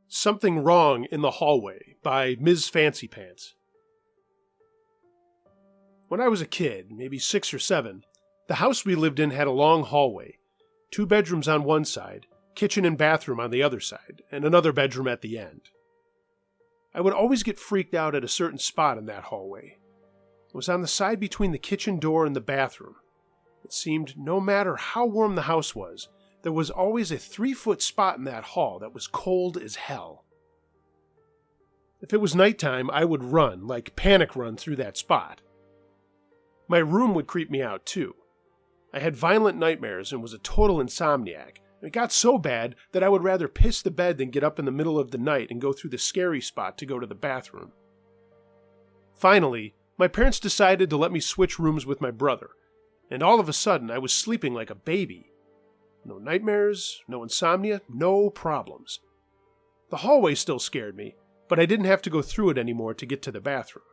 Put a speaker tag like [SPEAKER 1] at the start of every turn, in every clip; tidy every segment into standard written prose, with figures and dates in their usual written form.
[SPEAKER 1] Something Wrong in the Hallway by Ms. Fancy Pants. When I was a kid, maybe 6 or 7, the house we lived in had a long hallway, 2 bedrooms on one side, kitchen and bathroom on the other side, and another bedroom at the end. I would always get freaked out at a certain spot in that hallway. It was on the side between the kitchen door and the bathroom. It seemed no matter how warm the house was, there was always a 3-foot spot in that hall that was cold as hell. If it was nighttime, I would run, like panic run, through that spot. My room would creep me out too. I had violent nightmares and was a total insomniac. It got so bad that I would rather piss the bed than get up in the middle of the night and go through the scary spot to go to the bathroom. Finally, my parents decided to let me switch rooms with my brother, and all of a sudden I was sleeping like a baby. No nightmares, no insomnia, no problems. The hallway still scared me, but I didn't have to go through it anymore to get to the bathroom.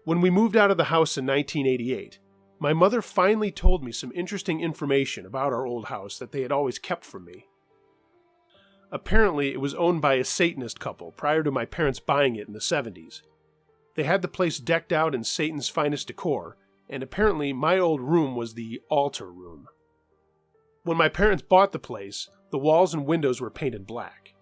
[SPEAKER 1] When we moved out of the house in 1988, my mother finally told me some interesting information about our old house that they had always kept from me. Apparently, it was owned by a Satanist couple prior to my parents buying it in the 70s. They had the place decked out in Satan's finest decor, and apparently my old room was the altar room. When my parents bought the place, the walls and windows were painted black.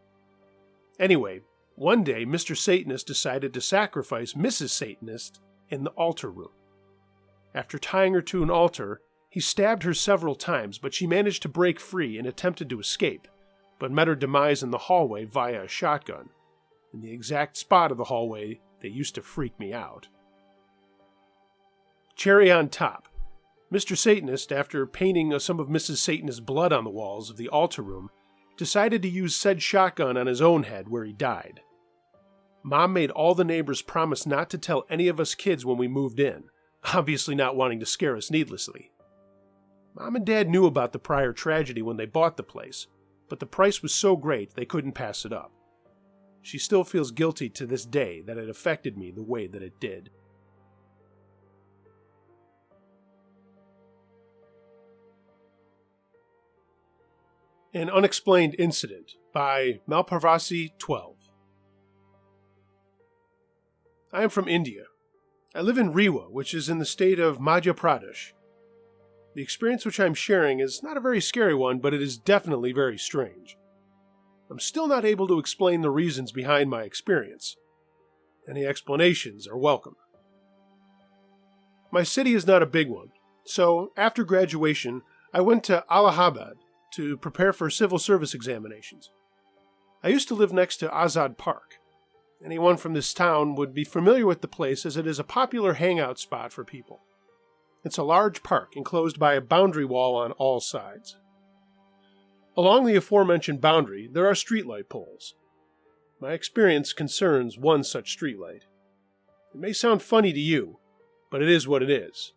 [SPEAKER 1] Anyway, one day Mr. Satanist decided to sacrifice Mrs. Satanist in the altar room. After tying her to an altar, he stabbed her several times, but she managed to break free and attempted to escape, but met her demise in the hallway via a shotgun, in the exact spot of the hallway that used to freak me out. Cherry on top, Mr. Satanist, after painting some of Mrs. Satanist's blood on the walls of the altar room, decided to use said shotgun on his own head where he died. Mom made all the neighbors promise not to tell any of us kids when we moved in, obviously not wanting to scare us needlessly. Mom and Dad knew about the prior tragedy when they bought the place, but the price was so great they couldn't pass it up. She still feels guilty to this day that it affected me the way that it did. An Unexplained Incident by Malparvasi 12. I am from India. I live in Rewa, which is in the state of Madhya Pradesh. The experience which I am sharing is not a very scary one, but it is definitely very strange. I'm still not able to explain the reasons behind my experience. Any explanations are welcome. My city is not a big one, so after graduation, I went to Allahabad to prepare for civil service examinations. I used to live next to Azad Park. Anyone from this town would be familiar with the place as it is a popular hangout spot for people. It's a large park enclosed by a boundary wall on all sides. Along the aforementioned boundary, there are streetlight poles. My experience concerns one such streetlight. It may sound funny to you, but it is what it is.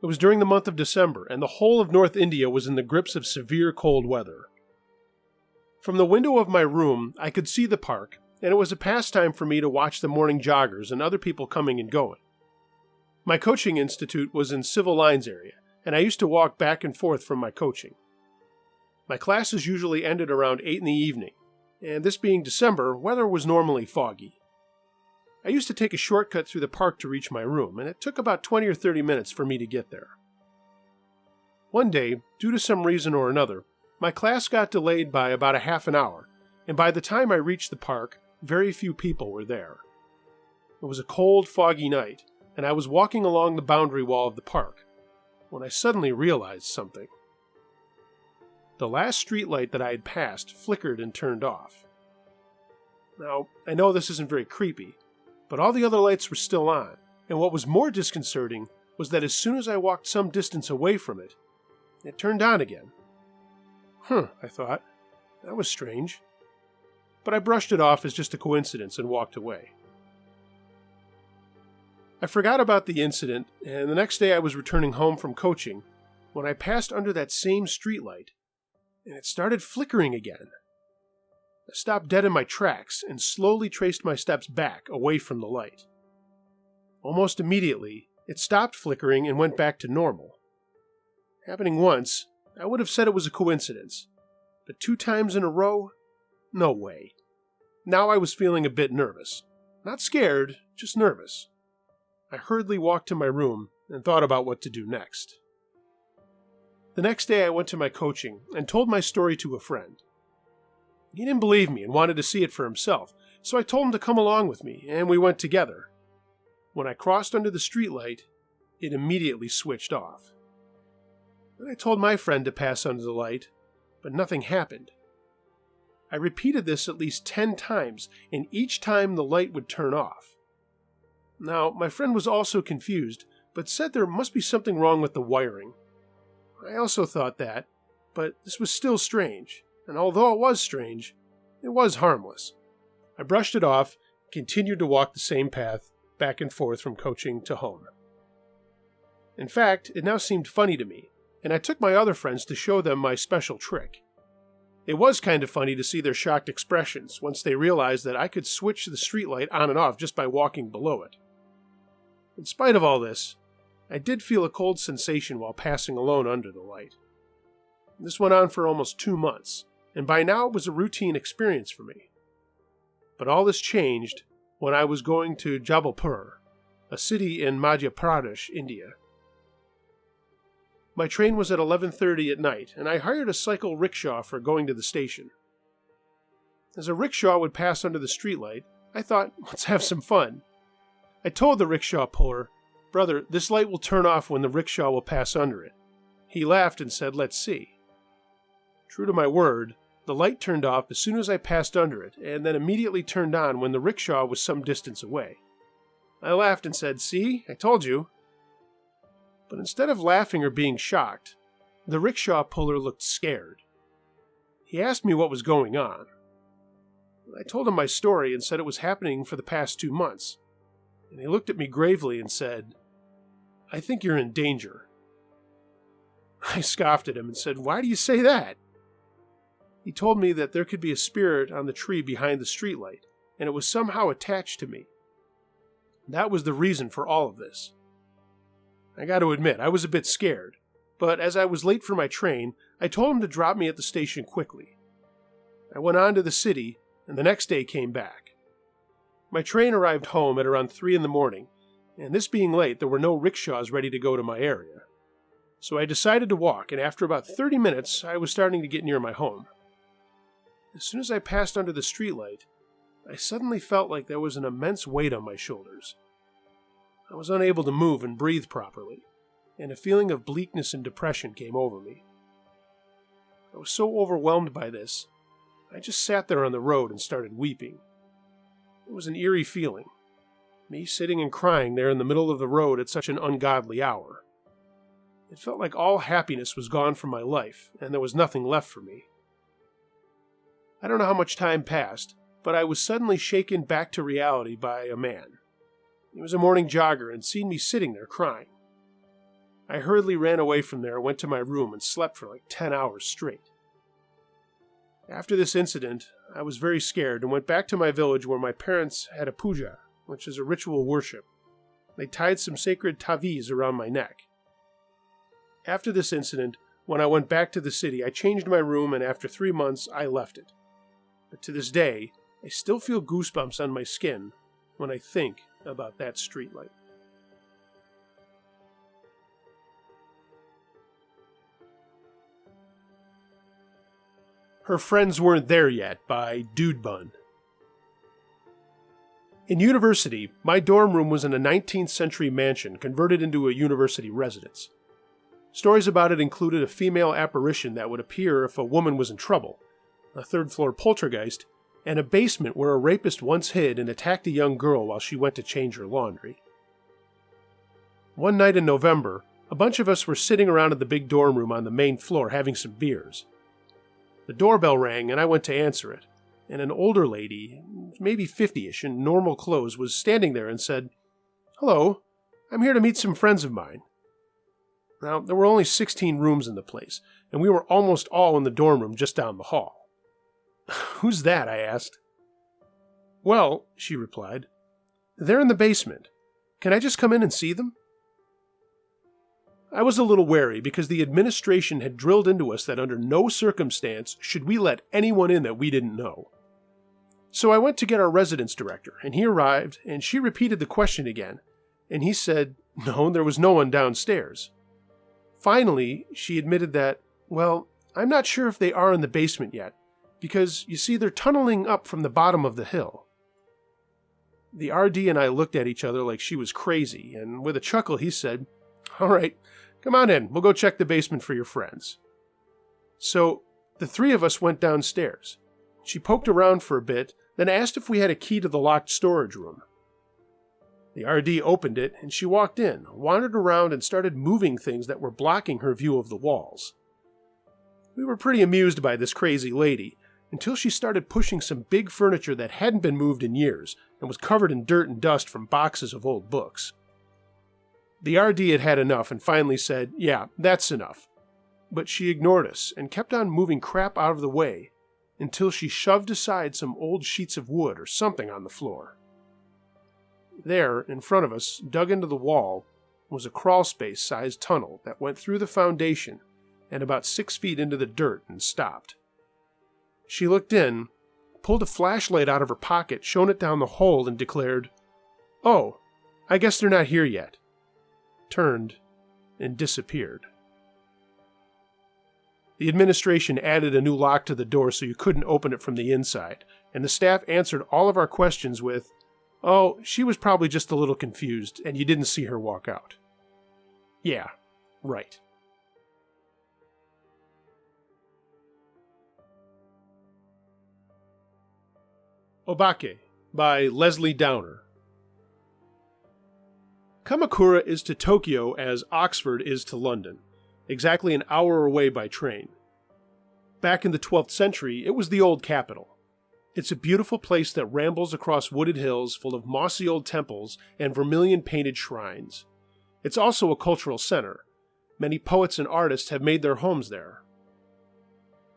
[SPEAKER 1] It was during the month of December, and the whole of North India was in the grips of severe cold weather. From the window of my room, I could see the park, and it was a pastime for me to watch the morning joggers and other people coming and going. My coaching institute was in Civil Lines area, and I used to walk back and forth from my coaching. My classes usually ended around 8 in the evening, and this being December, weather was normally foggy. I used to take a shortcut through the park to reach my room, and it took about 20 or 30 minutes for me to get there. One day, due to some reason or another, my class got delayed by about a half an hour, and by the time I reached the park, very few people were there. It was a cold, foggy night, and I was walking along the boundary wall of the park, when I suddenly realized something. The last streetlight that I had passed flickered and turned off. Now, I know this isn't very creepy, but all the other lights were still on, and what was more disconcerting was that as soon as I walked some distance away from it, it turned on again. I thought, that was strange. But I brushed it off as just a coincidence and walked away. I forgot about the incident, and the next day I was returning home from coaching when I passed under that same streetlight, and it started flickering again. I stopped dead in my tracks and slowly traced my steps back away from the light. Almost immediately, it stopped flickering and went back to normal. Happening once, I would have said it was a coincidence, but 2 times in a row? No way. Now I was feeling a bit nervous. Not scared, just nervous. I hurriedly walked to my room and thought about what to do next. The next day I went to my coaching and told my story to a friend. He didn't believe me and wanted to see it for himself, so I told him to come along with me, and we went together. When I crossed under the streetlight, it immediately switched off. Then I told my friend to pass under the light, but nothing happened. I repeated this at least 10 times, and each time the light would turn off. Now, my friend was also confused, but said there must be something wrong with the wiring. I also thought that, but this was still strange, and although it was strange, it was harmless. I brushed it off and continued to walk the same path back and forth from coaching to home. In fact, it now seemed funny to me, and I took my other friends to show them my special trick. It was kind of funny to see their shocked expressions once they realized that I could switch the streetlight on and off just by walking below it. In spite of all this, I did feel a cold sensation while passing alone under the light. This went on for almost 2 months, and by now it was a routine experience for me. But all this changed when I was going to Jabalpur, a city in Madhya Pradesh, India. My train was at 11:30 at night, and I hired a cycle rickshaw for going to the station. As a rickshaw would pass under the streetlight, I thought, let's have some fun. I told the rickshaw puller, "Brother, this light will turn off when the rickshaw will pass under it." He laughed and said, "Let's see." True to my word, the light turned off as soon as I passed under it, and then immediately turned on when the rickshaw was some distance away. I laughed and said, "See, I told you." But instead of laughing or being shocked, the rickshaw puller looked scared. He asked me what was going on. I told him my story and said it was happening for the past 2 months, and he looked at me gravely and said, "I think you're in danger." I scoffed at him and said, "Why do you say that?" He told me that there could be a spirit on the tree behind the streetlight, and it was somehow attached to me. That was the reason for all of this. I got to admit, I was a bit scared, but as I was late for my train, I told him to drop me at the station quickly. I went on to the city, and the next day came back. My train arrived home at around 3 in the morning, and this being late, there were no rickshaws ready to go to my area. So I decided to walk, and after about 30 minutes, I was starting to get near my home. As soon as I passed under the streetlight, I suddenly felt like there was an immense weight on my shoulders. I was unable to move and breathe properly, and a feeling of bleakness and depression came over me. I was so overwhelmed by this, I just sat there on the road and started weeping. It was an eerie feeling, me sitting and crying there in the middle of the road at such an ungodly hour. It felt like all happiness was gone from my life, and there was nothing left for me. I don't know how much time passed, but I was suddenly shaken back to reality by a man. He was a morning jogger and seen me sitting there crying. I hurriedly ran away from there, went to my room, and slept for like 10 hours straight. After this incident, I was very scared and went back to my village where my parents had a puja, which is a ritual worship. They tied some sacred taviz around my neck. After this incident, when I went back to the city, I changed my room, and after 3 months, I left it. But to this day, I still feel goosebumps on my skin when I think about that streetlight. Her Friends Weren't There Yet by Dude Bun. In university, my dorm room was in a 19th century mansion converted into a university residence. Stories about it included a female apparition that would appear if a woman was in trouble, a third-floor poltergeist, and a basement where a rapist once hid and attacked a young girl while she went to change her laundry. One night in November, a bunch of us were sitting around in the big dorm room on the main floor having some beers. The doorbell rang and I went to answer it, and an older lady, maybe 50-ish, in normal clothes, was standing there and said, "Hello, I'm here to meet some friends of mine. Now, there were only 16 rooms in the place, and we were almost all in the dorm room just down the hall. Who's that? I asked. Well, she replied, they're in the basement. Can I just come in and see them? I was a little wary because the administration had drilled into us that under no circumstance should we let anyone in that we didn't know. So I went to get our residence director, and he arrived, and she repeated the question again, and he said, no, there was no one downstairs. Finally, she admitted that, well, I'm not sure if they are in the basement yet, because, you see, they're tunneling up from the bottom of the hill. The RD and I looked at each other like she was crazy, and with a chuckle he said, all right, come on in, we'll go check the basement for your friends. So, the three of us went downstairs. She poked around for a bit, then asked if we had a key to the locked storage room. The RD opened it, and she walked in, wandered around, and started moving things that were blocking her view of the walls. We were pretty amused by this crazy lady, until she started pushing some big furniture that hadn't been moved in years, and was covered in dirt and dust from boxes of old books. The RD had had enough and finally said, yeah, that's enough. But she ignored us, and kept on moving crap out of the way, until she shoved aside some old sheets of wood or something on the floor. There, in front of us, dug into the wall, was a crawlspace-sized tunnel that went through the foundation and about 6 feet into the dirt and stopped. She looked in, pulled a flashlight out of her pocket, shone it down the hole, and declared, oh, I guess they're not here yet. Turned and disappeared. The administration added a new lock to the door so you couldn't open it from the inside, and the staff answered all of our questions with, oh, she was probably just a little confused, and you didn't see her walk out. Yeah, right. Obake by Lesley Downer. Kamakura is to Tokyo as Oxford is to London, exactly an hour away by train. Back in the 12th century, it was the old capital. It's a beautiful place that rambles across wooded hills full of mossy old temples and vermilion-painted shrines. It's also a cultural center. Many poets and artists have made their homes there.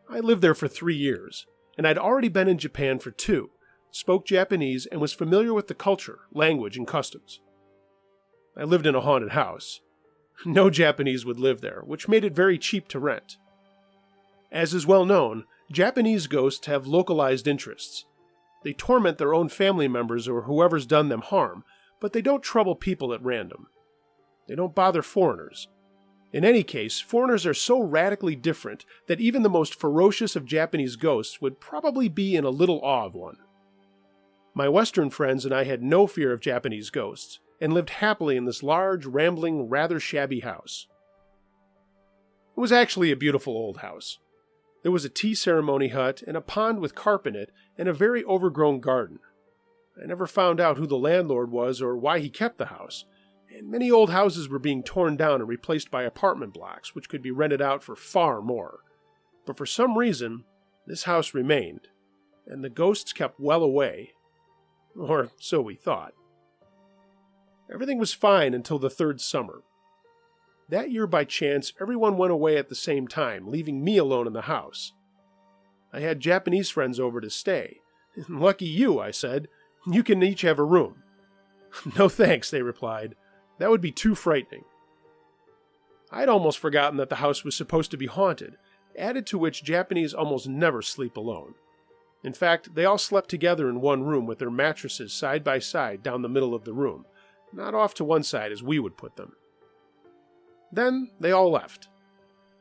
[SPEAKER 1] I lived there for 3 years, and I'd already been in Japan for 2, spoke Japanese, and was familiar with the culture, language, and customs. I lived in a haunted house. No Japanese would live there, which made it very cheap to rent. As is well known, Japanese ghosts have localized interests. They torment their own family members or whoever's done them harm, but they don't trouble people at random. They don't bother foreigners. In any case, foreigners are so radically different that even the most ferocious of Japanese ghosts would probably be in a little awe of one. My Western friends and I had no fear of Japanese ghosts, and lived happily in this large, rambling, rather shabby house. It was actually a beautiful old house. There was a tea ceremony hut and a pond with carp in it and a very overgrown garden. I never found out who the landlord was or why he kept the house, and many old houses were being torn down and replaced by apartment blocks, which could be rented out for far more. But for some reason, this house remained, and the ghosts kept well away. Or so we thought. Everything was fine until the 3rd summer. That year, by chance, everyone went away at the same time, leaving me alone in the house. I had Japanese friends over to stay. Lucky you, I said. You can each have a room. No thanks, they replied. That would be too frightening. I'd almost forgotten that the house was supposed to be haunted, added to which Japanese almost never sleep alone. In fact, they all slept together in one room with their mattresses side by side down the middle of the room, not off to one side as we would put them. Then they all left.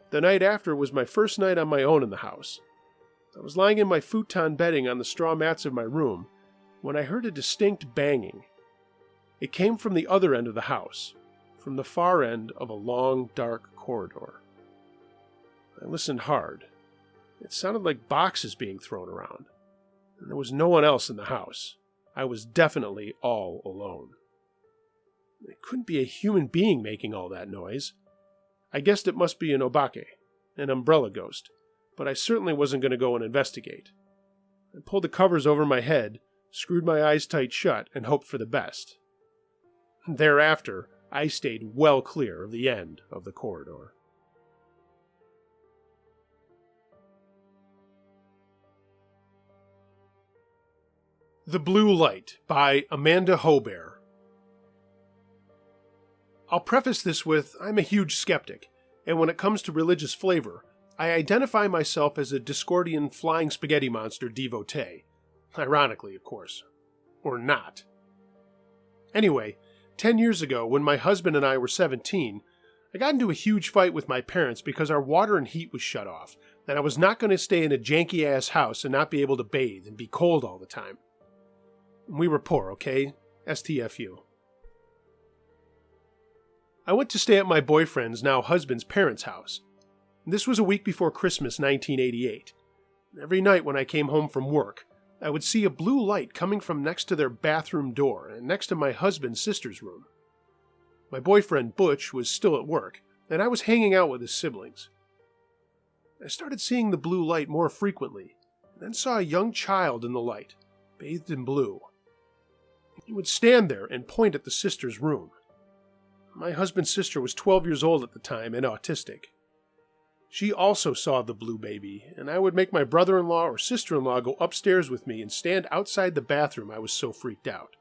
[SPEAKER 1] The night after was my first night on my own in the house. I was lying in my futon bedding on the straw mats of my room when I heard a distinct banging. It came from the other end of the house, from the far end of a long, dark corridor. I listened hard. It sounded like boxes being thrown around, and there was no one else in the house. I was definitely all alone. It couldn't be a human being making all that noise. I guessed it must be an obake, an umbrella ghost, but I certainly wasn't going to go and investigate. I pulled the covers over my head, screwed my eyes tight shut, and hoped for the best. Thereafter, I stayed well clear of the end of the corridor. The Blue Light by Amanda Hobair. I'll preface this with, I'm a huge skeptic, and when it comes to religious flavor, I identify myself as a Discordian flying spaghetti monster devotee. Ironically, of course. Or not. Anyway, 10 years ago, when my husband and I were 17, I got into a huge fight with my parents because our water and heat was shut off, and I was not going to stay in a janky-ass house and not be able to bathe and be cold all the time. We were poor, okay? STFU. I went to stay at my boyfriend's, now husband's, parents' house. This was a week before Christmas 1988. Every night when I came home from work, I would see a blue light coming from next to their bathroom door and next to my husband's sister's room. My boyfriend, Butch, was still at work, and I was hanging out with his siblings. I started seeing the blue light more frequently, and then saw a young child in the light, bathed in blue. He would stand there and point at the sister's room. My husband's sister was 12 years old at the time and autistic. She also saw the blue baby, and I would make my brother-in-law or sister-in-law go upstairs with me and stand outside the bathroom. I was so freaked out.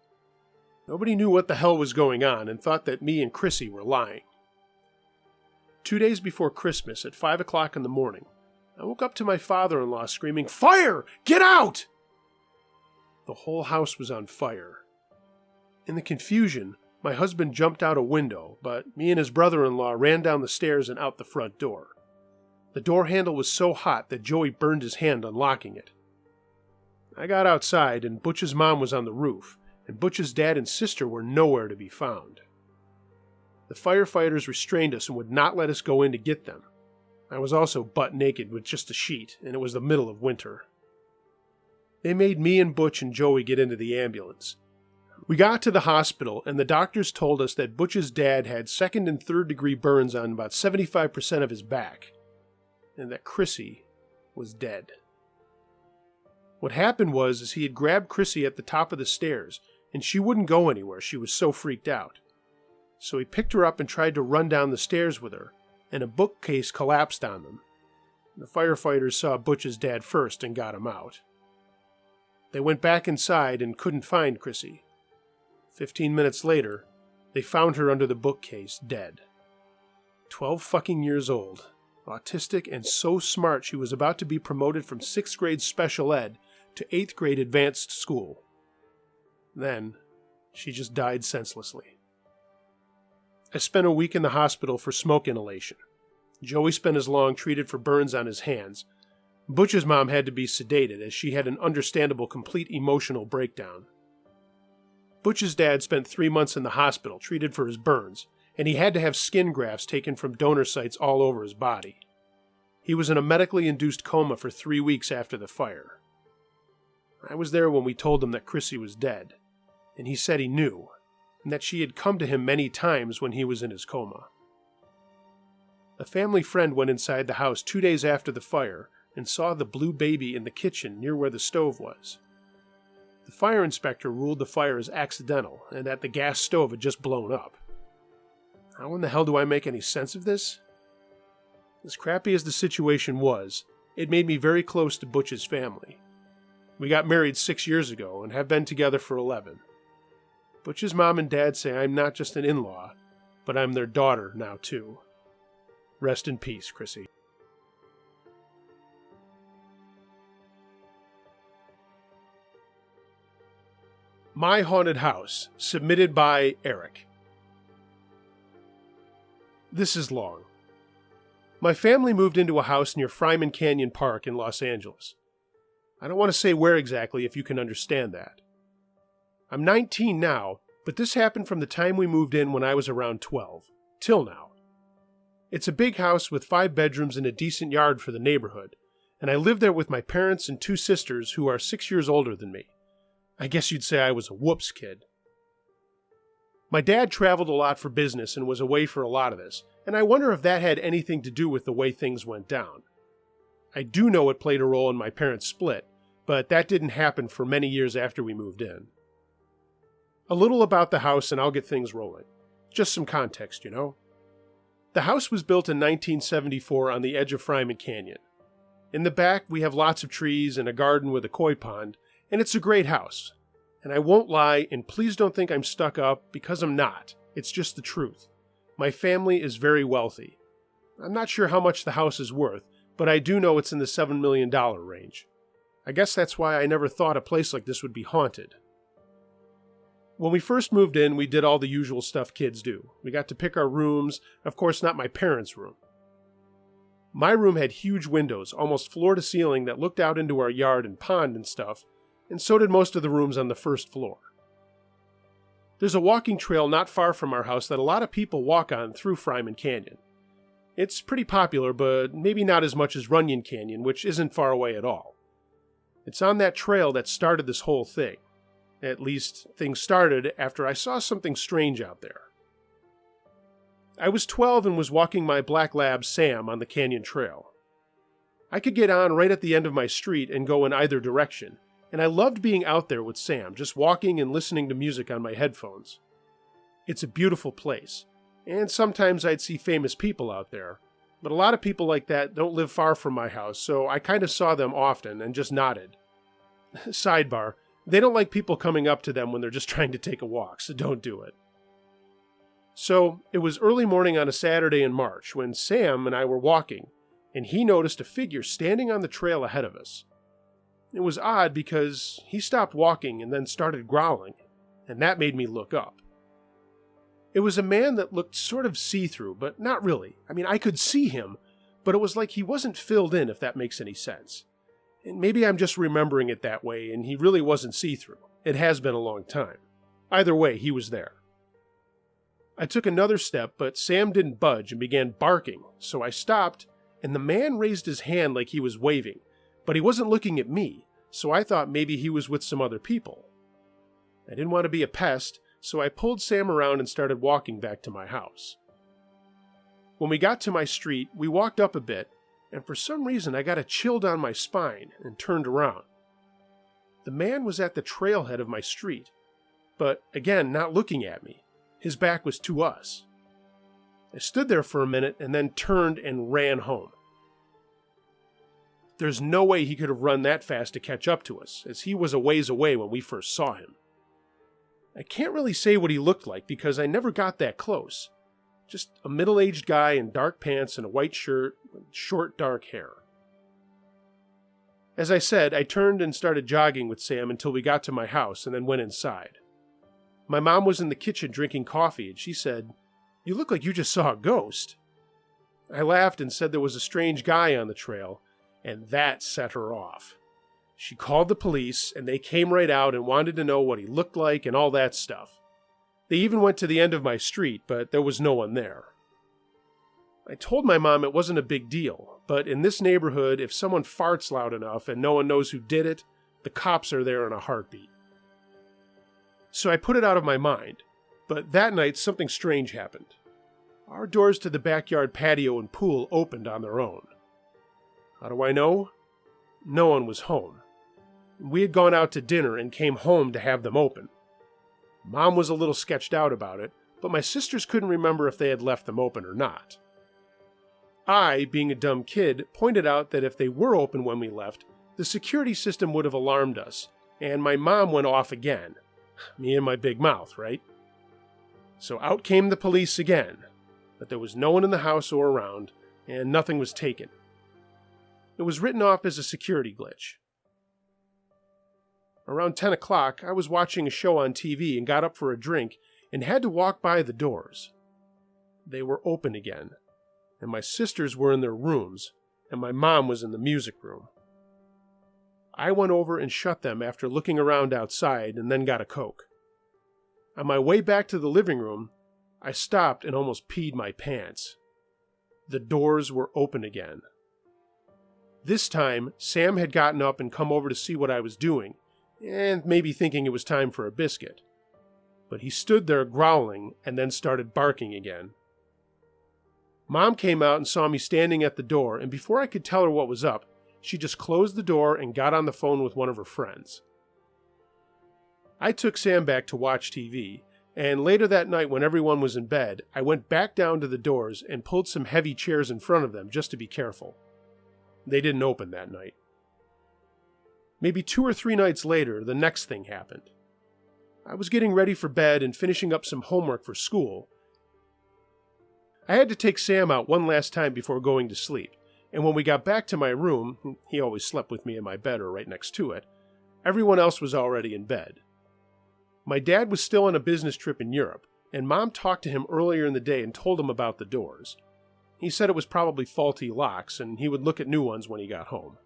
[SPEAKER 1] Nobody knew what the hell was going on and thought that me and Chrissy were lying. 2 days before Christmas, at 5 o'clock in the morning, I woke up to my father-in-law screaming, "Fire! Get out!" The whole house was on fire. In the confusion, my husband jumped out a window, but me and his brother-in-law ran down the stairs and out the front door. The door handle was so hot that Joey burned his hand unlocking it. I got outside, and Butch's mom was on the roof, and Butch's dad and sister were nowhere to be found. The firefighters restrained us and would not let us go in to get them. I was also butt naked with just a sheet, and it was the middle of winter. They made me and Butch and Joey get into the ambulance. We got to the hospital, and the doctors told us that Butch's dad had second and third degree burns on about 75% of his back, and that Chrissy was dead. What happened was he had grabbed Chrissy at the top of the stairs, and she wouldn't go anywhere. She was so freaked out. So he picked her up and tried to run down the stairs with her, and a bookcase collapsed on them. The firefighters saw Butch's dad first and got him out. They went back inside and couldn't find Chrissy. 15 minutes later, they found her under the bookcase, dead. 12 fucking years old, autistic and so smart she was about to be promoted from 6th grade special ed to 8th grade advanced school. Then, she just died senselessly. I spent a week in the hospital for smoke inhalation. Joey spent as long treated for burns on his hands. Butch's mom had to be sedated as she had an understandable complete emotional breakdown. Butch's dad spent 3 months in the hospital treated for his burns, and he had to have skin grafts taken from donor sites all over his body. He was in a medically induced coma for 3 weeks after the fire. I was there when we told him that Chrissy was dead, and he said he knew, and that she had come to him many times when he was in his coma. A family friend went inside the house 2 days after the fire and saw the blue baby in the kitchen near where the stove was. The fire inspector ruled the fire as accidental and that the gas stove had just blown up. How in the hell do I make any sense of this? As crappy as the situation was, it made me very close to Butch's family. We got married 6 years ago and have been together for 11. Butch's mom and dad say I'm not just an in-law, but I'm their daughter now too. Rest in peace, Chrissy. My Haunted House, submitted by Eric. This is long. My family moved into a house near Fryman Canyon Park in Los Angeles. I don't want to say where exactly if you can understand that. I'm 19 now, but this happened from the time we moved in when I was around 12, till now. It's a big house with 5 bedrooms and a decent yard for the neighborhood, and I live there with my parents and 2 sisters who are 6 years older than me. I guess you'd say I was a whoops kid. My dad traveled a lot for business and was away for a lot of this, and I wonder if that had anything to do with the way things went down. I do know it played a role in my parents' split, but that didn't happen for many years after we moved in. A little about the house and I'll get things rolling. Just some context, you know. The house was built in 1974 on the edge of Fryman Canyon. In the back, we have lots of trees and a garden with a koi pond, and it's a great house. And I won't lie, and please don't think I'm stuck up, because I'm not. It's just the truth. My family is very wealthy. I'm not sure how much the house is worth, but I do know it's in the $7 million range. I guess that's why I never thought a place like this would be haunted. When we first moved in, we did all the usual stuff kids do. We got to pick our rooms, of course not my parents' room. My room had huge windows, almost floor to ceiling, that looked out into our yard and pond and stuff, and so did most of the rooms on the first floor. There's a walking trail not far from our house that a lot of people walk on through Fryman Canyon. It's pretty popular, but maybe not as much as Runyon Canyon, which isn't far away at all. It's on that trail that started this whole thing. At least, things started after I saw something strange out there. I was 12 and was walking my black lab, Sam, on the canyon trail. I could get on right at the end of my street and go in either direction, and I loved being out there with Sam, just walking and listening to music on my headphones. It's a beautiful place, and sometimes I'd see famous people out there, but a lot of people like that don't live far from my house, so I kind of saw them often and just nodded. Sidebar, they don't like people coming up to them when they're just trying to take a walk, so don't do it. So, it was early morning on a Saturday in March when Sam and I were walking, and he noticed a figure standing on the trail ahead of us. It was odd because he stopped walking and then started growling, and that made me look up. It was a man that looked sort of see-through, but not really. I mean, I could see him, but it was like he wasn't filled in, if that makes any sense. And maybe I'm just remembering it that way, and he really wasn't see-through. It has been a long time. Either way, he was there. I took another step, but Sam didn't budge and began barking, so I stopped, and the man raised his hand like he was waving, but he wasn't looking at me, so I thought maybe he was with some other people. I didn't want to be a pest, so I pulled Sam around and started walking back to my house. When we got to my street, we walked up a bit, and for some reason I got a chill down my spine and turned around. The man was at the trailhead of my street, but again, not looking at me. His back was to us. I stood there for a minute and then turned and ran home. There's no way he could have run that fast to catch up to us, as he was a ways away when we first saw him. I can't really say what he looked like because I never got that close. Just a middle-aged guy in dark pants and a white shirt with short dark hair. As I said, I turned and started jogging with Sam until we got to my house and then went inside. My mom was in the kitchen drinking coffee and she said, "You look like you just saw a ghost." I laughed and said there was a strange guy on the trail, and that set her off. She called the police and they came right out and wanted to know what he looked like and all that stuff. They even went to the end of my street, but there was no one there. I told my mom it wasn't a big deal, but in this neighborhood, if someone farts loud enough and no one knows who did it, the cops are there in a heartbeat. So I put it out of my mind, but that night something strange happened. Our doors to the backyard patio and pool opened on their own. How do I know? No one was home. We had gone out to dinner and came home to have them open. Mom was a little sketched out about it, but my sisters couldn't remember if they had left them open or not. I, being a dumb kid, pointed out that if they were open when we left, the security system would have alarmed us, and my mom went off again. Me and my big mouth, right? So out came the police again, but there was no one in the house or around, and nothing was taken. It was written off as a security glitch. Around 10 o'clock, I was watching a show on TV and got up for a drink and had to walk by the doors. They were open again, and my sisters were in their rooms, and my mom was in the music room. I went over and shut them after looking around outside and then got a Coke. On my way back to the living room, I stopped and almost peed my pants. The doors were open again. This time, Sam had gotten up and come over to see what I was doing, and maybe thinking it was time for a biscuit. But he stood there growling and then started barking again. Mom came out and saw me standing at the door, and before I could tell her what was up, she just closed the door and got on the phone with one of her friends. I took Sam back to watch TV, and later that night when everyone was in bed, I went back down to the doors and pulled some heavy chairs in front of them just to be careful. They didn't open that night. Maybe 2 or 3 nights later, the next thing happened. I was getting ready for bed and finishing up some homework for school. I had to take Sam out one last time before going to sleep, and when we got back to my room, he always slept with me in my bed or right next to it, everyone else was already in bed. My dad was still on a business trip in Europe, and Mom talked to him earlier in the day and told him about the doors. He said it was probably faulty locks, and he would look at new ones when he got home.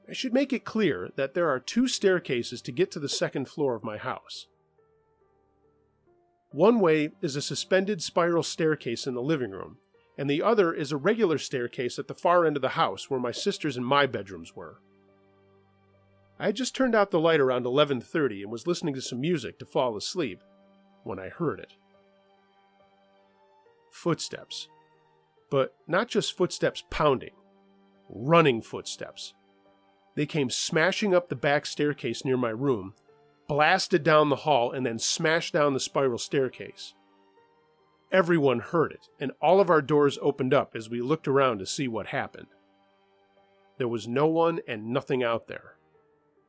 [SPEAKER 1] I should make it clear that there are 2 staircases to get to the second floor of my house. One way is a suspended spiral staircase in the living room, and the other is a regular staircase at the far end of the house where my sisters and my bedrooms were. I had just turned out the light around 11:30 and was listening to some music to fall asleep when I heard it. Footsteps. But not just footsteps pounding. Running footsteps. They came smashing up the back staircase near my room, blasted down the hall, and then smashed down the spiral staircase. Everyone heard it, and all of our doors opened up as we looked around to see what happened. There was no one and nothing out there.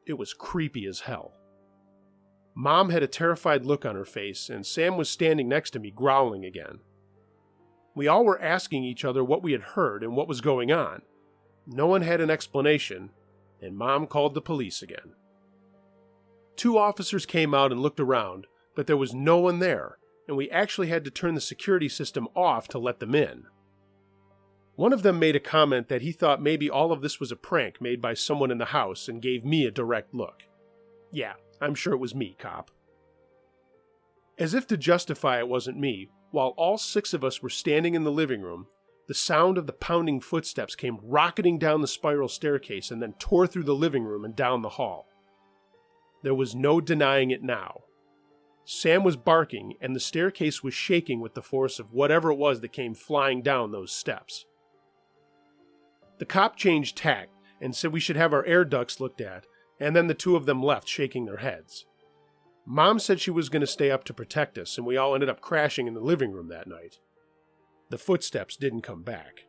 [SPEAKER 1] It was creepy as hell. Mom had a terrified look on her face, and Sam was standing next to me growling again. We all were asking each other what we had heard and what was going on. No one had an explanation, and Mom called the police again. 2 officers came out and looked around, but there was no one there, and we actually had to turn the security system off to let them in. One of them made a comment that he thought maybe all of this was a prank made by someone in the house and gave me a direct look. Yeah, I'm sure it was me, cop. As if to justify it wasn't me, while all 6 of us were standing in the living room, the sound of the pounding footsteps came rocketing down the spiral staircase and then tore through the living room and down the hall. There was no denying it now. Sam was barking, and the staircase was shaking with the force of whatever it was that came flying down those steps. The cop changed tack and said we should have our air ducts looked at, and then the 2 of them left shaking their heads. Mom said she was going to stay up to protect us, and we all ended up crashing in the living room that night. The footsteps didn't come back.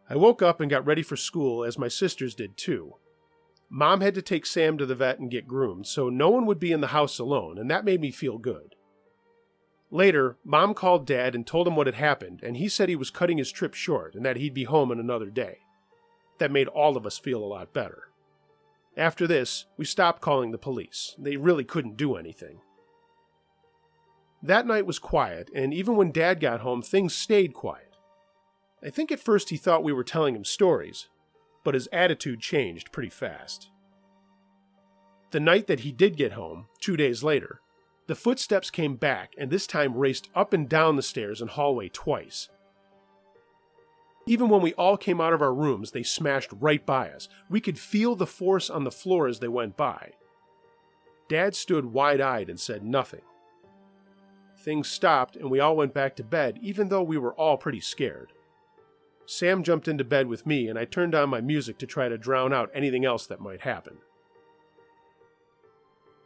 [SPEAKER 1] I woke up and got ready for school, as my sisters did too. Mom had to take Sam to the vet and get groomed, so no one would be in the house alone, and that made me feel good. Later, Mom called Dad and told him what had happened, and he said he was cutting his trip short and that he'd be home in another day. That made all of us feel a lot better. After this, we stopped calling the police. They really couldn't do anything. That night was quiet, and even when Dad got home, things stayed quiet. I think at first he thought we were telling him stories, but his attitude changed pretty fast. The night that he did get home, 2 days later, the footsteps came back and this time raced up and down the stairs and hallway twice. Even when we all came out of our rooms, they smashed right by us. We could feel the force on the floor as they went by. Dad stood wide-eyed and said nothing. Things stopped and we all went back to bed, even though we were all pretty scared. Sam jumped into bed with me, and I turned on my music to try to drown out anything else that might happen.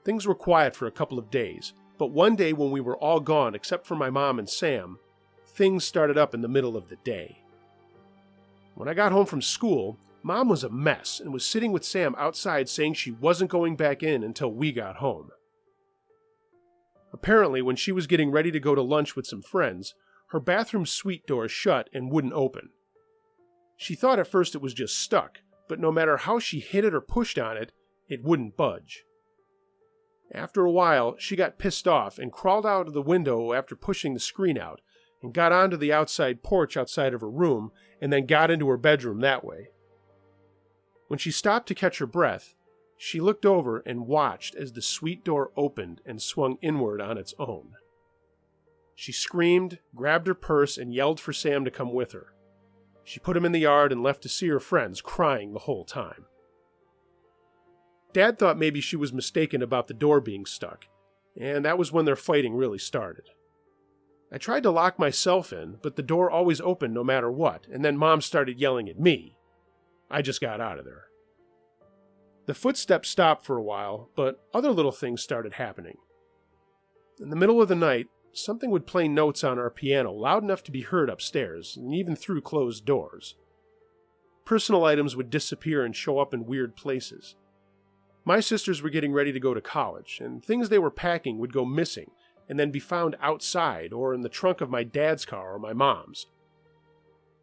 [SPEAKER 1] Things were quiet for a couple of days, but one day when we were all gone except for my mom and Sam, things started up in the middle of the day. When I got home from school, Mom was a mess and was sitting with Sam outside saying she wasn't going back in until we got home. Apparently, when she was getting ready to go to lunch with some friends, her bathroom suite door shut and wouldn't open. She thought at first it was just stuck, but no matter how she hit it or pushed on it, it wouldn't budge. After a while, she got pissed off and crawled out of the window after pushing the screen out, and got onto the outside porch outside of her room, and then got into her bedroom that way. When she stopped to catch her breath, she looked over and watched as the suite door opened and swung inward on its own. She screamed, grabbed her purse, and yelled for Sam to come with her. She put him in the yard and left to see her friends, crying the whole time. Dad thought maybe she was mistaken about the door being stuck, and that was when their fighting really started. I tried to lock myself in, but the door always opened no matter what, and then Mom started yelling at me. I just got out of there. The footsteps stopped for a while, but other little things started happening. In the middle of the night, something would play notes on our piano loud enough to be heard upstairs, and even through closed doors. Personal items would disappear and show up in weird places. My sisters were getting ready to go to college, and things they were packing would go missing and then be found outside or in the trunk of my dad's car or my mom's.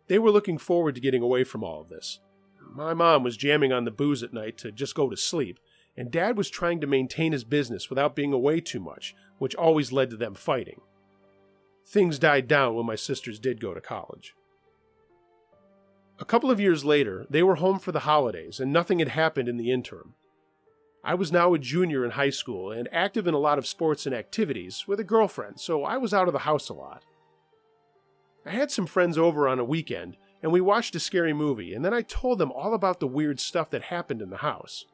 [SPEAKER 1] They were looking forward to getting away from all of this. My mom was jamming on the booze at night to just go to sleep, and Dad was trying to maintain his business without being away too much, which always led to them fighting. Things died down when my sisters did go to college. A couple of years later, they were home for the holidays, and nothing had happened in the interim. I was now a junior in high school and active in a lot of sports and activities with a girlfriend, so I was out of the house a lot. I had some friends over on a weekend, and we watched a scary movie, and then I told them all about the weird stuff that happened in the house.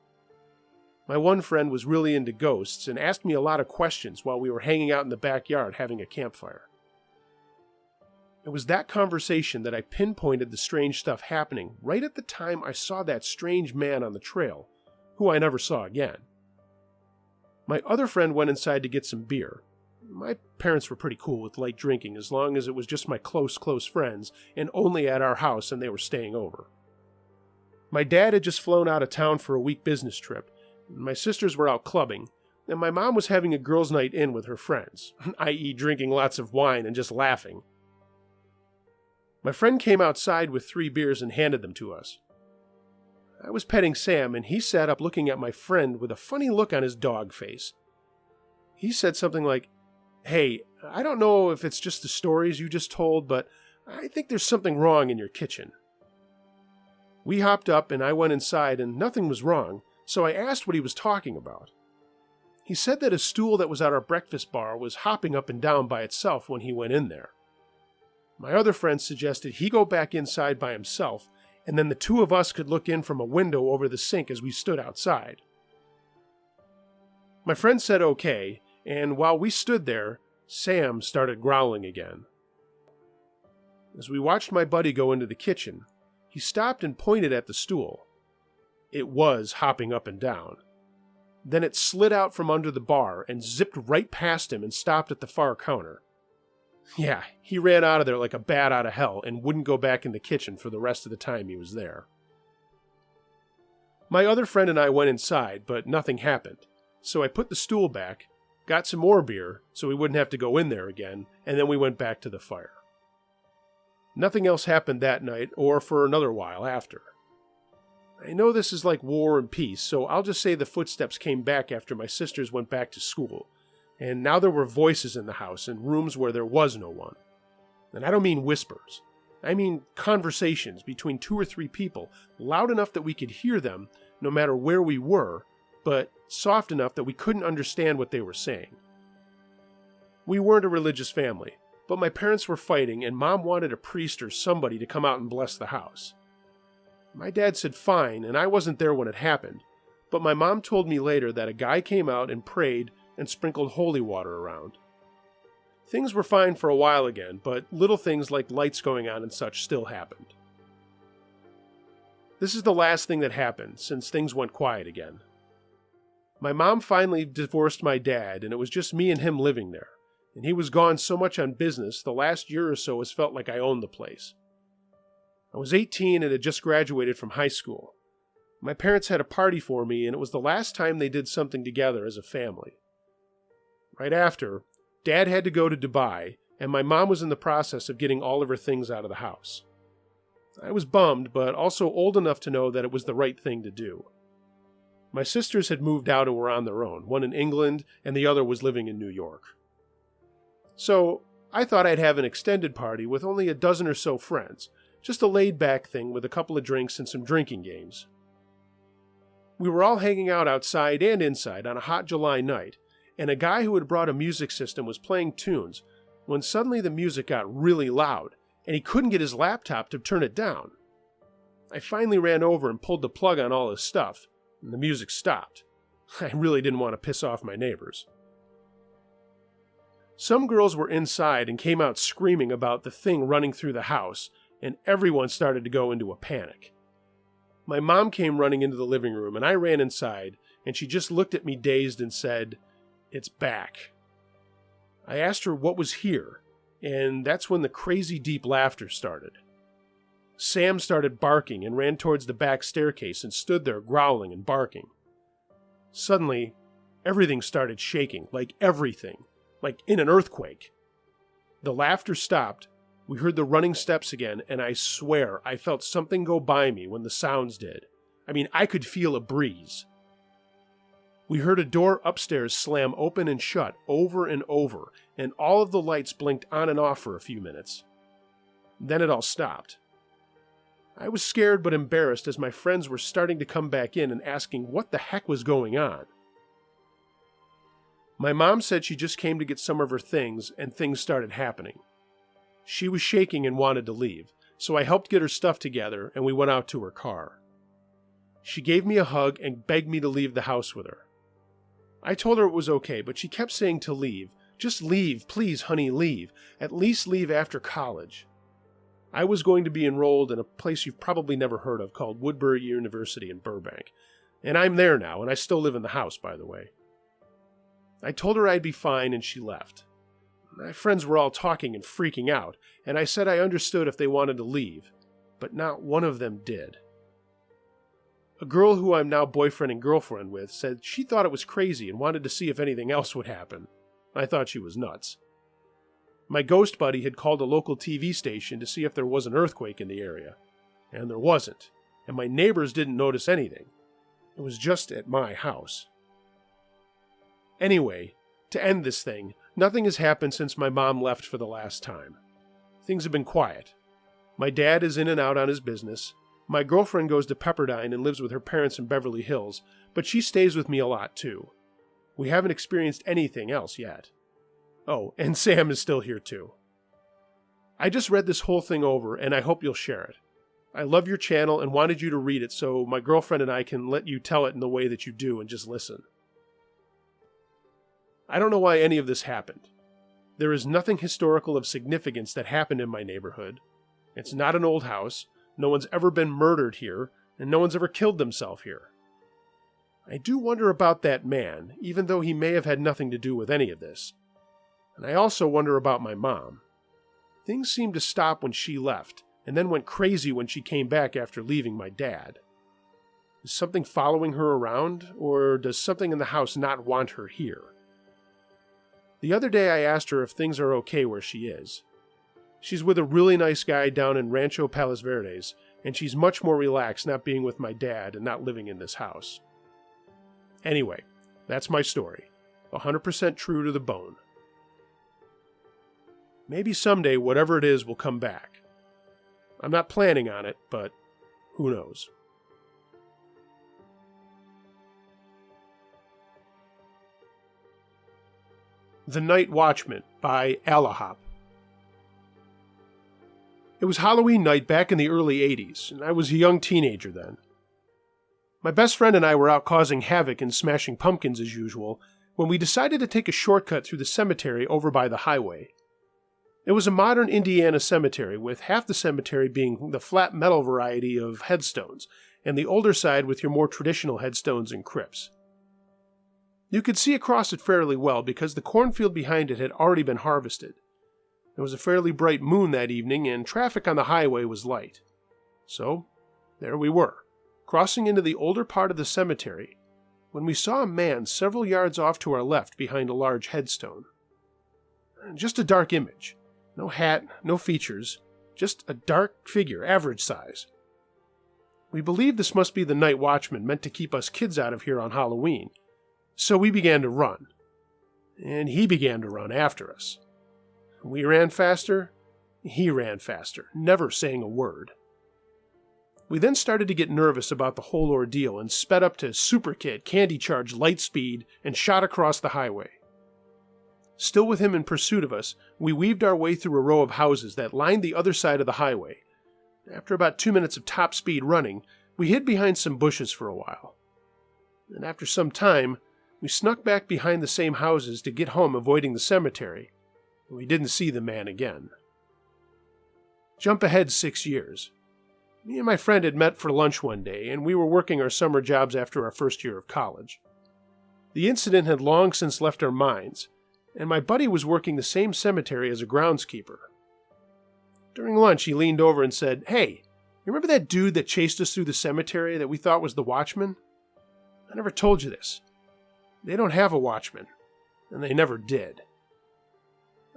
[SPEAKER 1] My one friend was really into ghosts and asked me a lot of questions while we were hanging out in the backyard having a campfire. It was that conversation that I pinpointed the strange stuff happening right at the time I saw that strange man on the trail, who I never saw again. My other friend went inside to get some beer. My parents were pretty cool with light drinking as long as it was just my close friends and only at our house and they were staying over. My dad had just flown out of town for a week business trip. My sisters were out clubbing, and my mom was having a girls' night in with her friends, i.e. drinking lots of wine and just laughing. My friend came outside with 3 beers and handed them to us. I was petting Sam, and he sat up looking at my friend with a funny look on his dog face. He said something like, "Hey, I don't know if it's just the stories you just told, but I think there's something wrong in your kitchen." We hopped up, and I went inside, and nothing was wrong, so I asked what he was talking about. He said that a stool that was at our breakfast bar was hopping up and down by itself when he went in there. My other friend suggested he go back inside by himself, and then the 2 of us could look in from a window over the sink as we stood outside. My friend said okay, and while we stood there, Sam started growling again. As we watched my buddy go into the kitchen, he stopped and pointed at the stool. It was hopping up and down. Then it slid out from under the bar and zipped right past him and stopped at the far counter. Yeah, he ran out of there like a bat out of hell and wouldn't go back in the kitchen for the rest of the time he was there. My other friend and I went inside, but nothing happened, so I put the stool back, got some more beer so we wouldn't have to go in there again, and then we went back to the fire. Nothing else happened that night or for another while after. I know this is like war and peace, so I'll just say the footsteps came back after my sisters went back to school, and now there were voices in the house in rooms where there was no one. And I don't mean whispers. I mean conversations between 2 or 3 people, loud enough that we could hear them no matter where we were, but soft enough that we couldn't understand what they were saying. We weren't a religious family, but my parents were fighting and Mom wanted a priest or somebody to come out and bless the house. My dad said fine, and I wasn't there when it happened, but my mom told me later that a guy came out and prayed and sprinkled holy water around. Things were fine for a while again, but little things like lights going on and such still happened. This is the last thing that happened, since things went quiet again. My mom finally divorced my dad, and it was just me and him living there, and he was gone so much on business the last year or so has felt like I owned the place. I was 18 and had just graduated from high school. My parents had a party for me, and it was the last time they did something together as a family. Right after, Dad had to go to Dubai, and my mom was in the process of getting all of her things out of the house. I was bummed, but also old enough to know that it was the right thing to do. My sisters had moved out and were on their own, one in England and the other was living in New York. So, I thought I'd have an extended party with only a dozen or so friends, just a laid-back thing with a couple of drinks and some drinking games. We were all hanging out outside and inside on a hot July night, and a guy who had brought a music system was playing tunes when suddenly the music got really loud, and he couldn't get his laptop to turn it down. I finally ran over and pulled the plug on all his stuff, and the music stopped. I really didn't want to piss off my neighbors. Some girls were inside and came out screaming about the thing running through the house, and everyone started to go into a panic. My mom came running into the living room, and I ran inside, and she just looked at me dazed and said, "It's back." I asked her what was here, and that's when the crazy deep laughter started. Sam started barking and ran towards the back staircase and stood there growling and barking. Suddenly, everything started shaking, like everything, like in an earthquake. The laughter stopped, we heard the running steps again, and I swear I felt something go by me when the sounds did. I mean, I could feel a breeze. We heard a door upstairs slam open and shut over and over, and all of the lights blinked on and off for a few minutes. Then it all stopped. I was scared but embarrassed as my friends were starting to come back in and asking what the heck was going on. My mom said she just came to get some of her things, and things started happening. She was shaking and wanted to leave, so I helped get her stuff together and we went out to her car. She gave me a hug and begged me to leave the house with her. I told her it was okay, but she kept saying to leave. Just leave, please, honey, leave. At least leave after college. I was going to be enrolled in a place you've probably never heard of called Woodbury University in Burbank. And I'm there now, and I still live in the house, by the way. I told her I'd be fine, and she left. My friends were all talking and freaking out, and I said I understood if they wanted to leave, but not one of them did. A girl who I'm now boyfriend and girlfriend with said she thought it was crazy and wanted to see if anything else would happen. I thought she was nuts. My ghost buddy had called a local TV station to see if there was an earthquake in the area, and there wasn't, and my neighbors didn't notice anything. It was just at my house. Anyway, to end this thing, nothing has happened since my mom left for the last time. Things have been quiet. My dad is in and out on his business. My girlfriend goes to Pepperdine and lives with her parents in Beverly Hills, but she stays with me a lot too. We haven't experienced anything else yet. Oh, and Sam is still here too. I just read this whole thing over, and I hope you'll share it. I love your channel and wanted you to read it so my girlfriend and I can let you tell it in the way that you do and just listen. I don't know why any of this happened. There is nothing historical of significance that happened in my neighborhood. It's not an old house, no one's ever been murdered here, and no one's ever killed themselves here. I do wonder about that man, even though he may have had nothing to do with any of this. And I also wonder about my mom. Things seemed to stop when she left, and then went crazy when she came back after leaving my dad. Is something following her around, or does something in the house not want her here? The other day I asked her if things are okay where she is. She's with a really nice guy down in Rancho Palos Verdes, and she's much more relaxed not being with my dad and not living in this house. Anyway, that's my story. 100% true to the bone. Maybe someday whatever it is will come back. I'm not planning on it, but who knows? The Nightwatchman by Alahop. It was Halloween night back in the early 80s, and I was a young teenager then. My best friend and I were out causing havoc and smashing pumpkins as usual when we decided to take a shortcut through the cemetery over by the highway. It was a modern Indiana cemetery, with half the cemetery being the flat metal variety of headstones, and the older side with your more traditional headstones and crypts. You could see across it fairly well because the cornfield behind it had already been harvested. There was a fairly bright moon that evening, and traffic on the highway was light. So, there we were, crossing into the older part of the cemetery, when we saw a man several yards off to our left behind a large headstone. Just a dark image. No hat, no features, just a dark figure, average size. We believed this must be the night watchman meant to keep us kids out of here on Halloween, so we began to run. And he began to run after us. We ran faster, he ran faster, never saying a word. We then started to get nervous about the whole ordeal and sped up to Super Kid, Candy Charge, light speed, and shot across the highway. Still with him in pursuit of us, we weaved our way through a row of houses that lined the other side of the highway. After about 2 minutes of top speed running, we hid behind some bushes for a while. And after some time, we snuck back behind the same houses to get home avoiding the cemetery, and we didn't see the man again. Jump ahead 6 years. Me and my friend had met for lunch one day, and we were working our summer jobs after our first year of college. The incident had long since left our minds, and my buddy was working the same cemetery as a groundskeeper. During lunch, he leaned over and said, "Hey, you remember that dude that chased us through the cemetery that we thought was the watchman? I never told you this. They don't have a watchman, and they never did."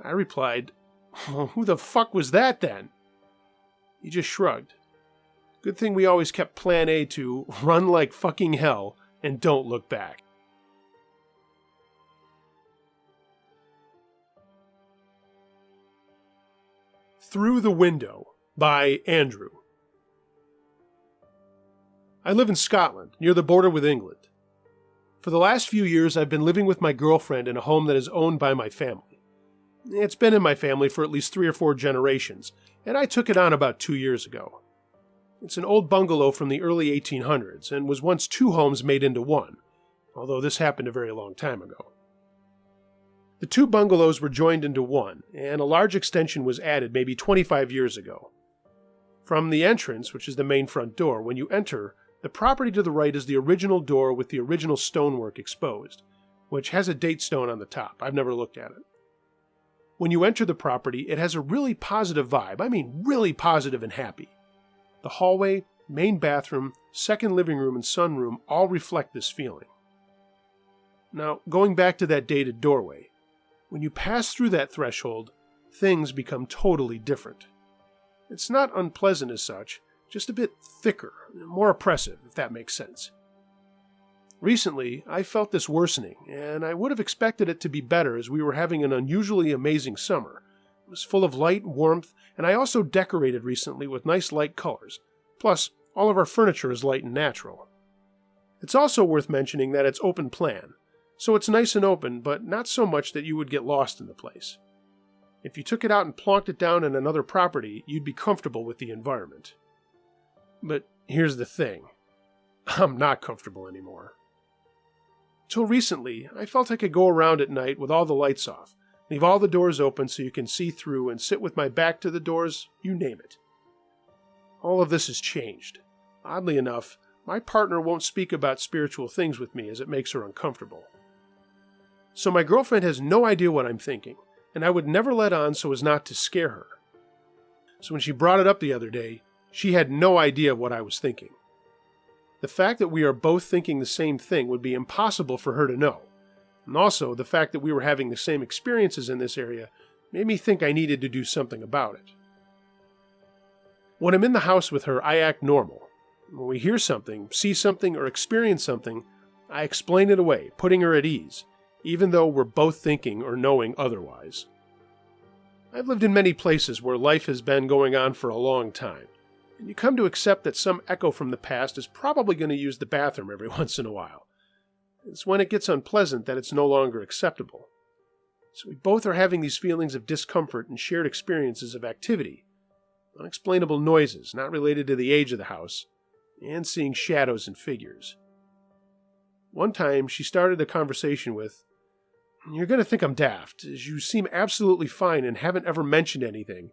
[SPEAKER 1] I replied, "Well, who the fuck was that then?" He just shrugged. Good thing we always kept plan A to run like fucking hell and don't look back. Through the Window by Andrew. I live in Scotland, near the border with England. For the last few years, I've been living with my girlfriend in a home that is owned by my family. It's been in my family for at least 3 or 4 generations, and I took it on about 2 years ago. It's an old bungalow from the early 1800s and was once 2 homes made into one, although this happened a very long time ago. The 2 bungalows were joined into one, and a large extension was added maybe 25 years ago. From the entrance, which is the main front door, when you enter, the property to the right is the original door with the original stonework exposed, which has a date stone on the top. I've never looked at it. When you enter the property, it has a really positive vibe. I mean, really positive and happy. The hallway, main bathroom, second living room, and sunroom all reflect this feeling. Now, going back to that dated doorway, when you pass through that threshold, things become totally different. It's not unpleasant as such, just a bit thicker, more oppressive, if that makes sense. Recently, I felt this worsening, and I would have expected it to be better as we were having an unusually amazing summer. It was full of light, warmth, and I also decorated recently with nice light colors. Plus, all of our furniture is light and natural. It's also worth mentioning that it's open plan, so it's nice and open, but not so much that you would get lost in the place. If you took it out and plonked it down in another property, you'd be comfortable with the environment. But here's the thing. I'm not comfortable anymore. Till recently, I felt I could go around at night with all the lights off, leave all the doors open so you can see through, and sit with my back to the doors, you name it. All of this has changed. Oddly enough, my partner won't speak about spiritual things with me as it makes her uncomfortable. So my girlfriend has no idea what I'm thinking, and I would never let on so as not to scare her. So when she brought it up the other day, she had no idea what I was thinking. The fact that we are both thinking the same thing would be impossible for her to know. And also, the fact that we were having the same experiences in this area made me think I needed to do something about it. When I'm in the house with her, I act normal. When we hear something, see something, or experience something, I explain it away, putting her at ease, even though we're both thinking or knowing otherwise. I've lived in many places where life has been going on for a long time, and you come to accept that some echo from the past is probably going to use the bathroom every once in a while. It's when it gets unpleasant that it's no longer acceptable. So we both are having these feelings of discomfort and shared experiences of activity, unexplainable noises not related to the age of the house, and seeing shadows and figures. One time, she started the conversation with, "You're going to think I'm daft, as you seem absolutely fine and haven't ever mentioned anything.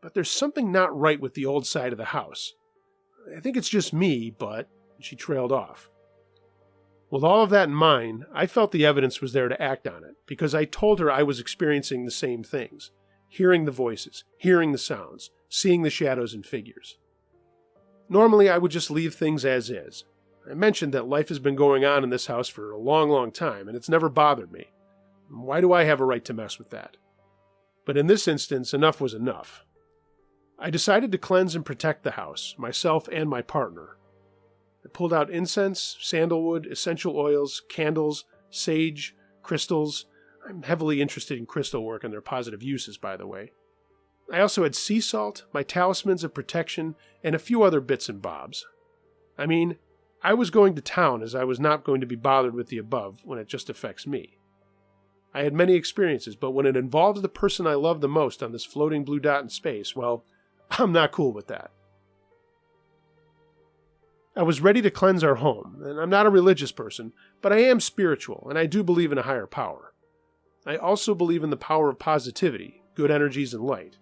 [SPEAKER 1] But there's something not right with the old side of the house. I think it's just me, but..." She trailed off. With all of that in mind, I felt the evidence was there to act on it, because I told her I was experiencing the same things. Hearing the voices, hearing the sounds, seeing the shadows and figures. Normally, I would just leave things as is. I mentioned that life has been going on in this house for a long, long time, and it's never bothered me. Why do I have a right to mess with that? But in this instance, enough was enough. I decided to cleanse and protect the house, myself and my partner. I pulled out incense, sandalwood, essential oils, candles, sage, crystals. I'm heavily interested in crystal work and their positive uses, by the way. I also had sea salt, my talismans of protection, and a few other bits and bobs. I mean, I was going to town as I was not going to be bothered with the above when it just affects me. I had many experiences, but when it involves the person I love the most on this floating blue dot in space, well, I'm not cool with that. I was ready to cleanse our home, and I'm not a religious person, but I am spiritual, and I do believe in a higher power. I also believe in the power of positivity, good energies, and light.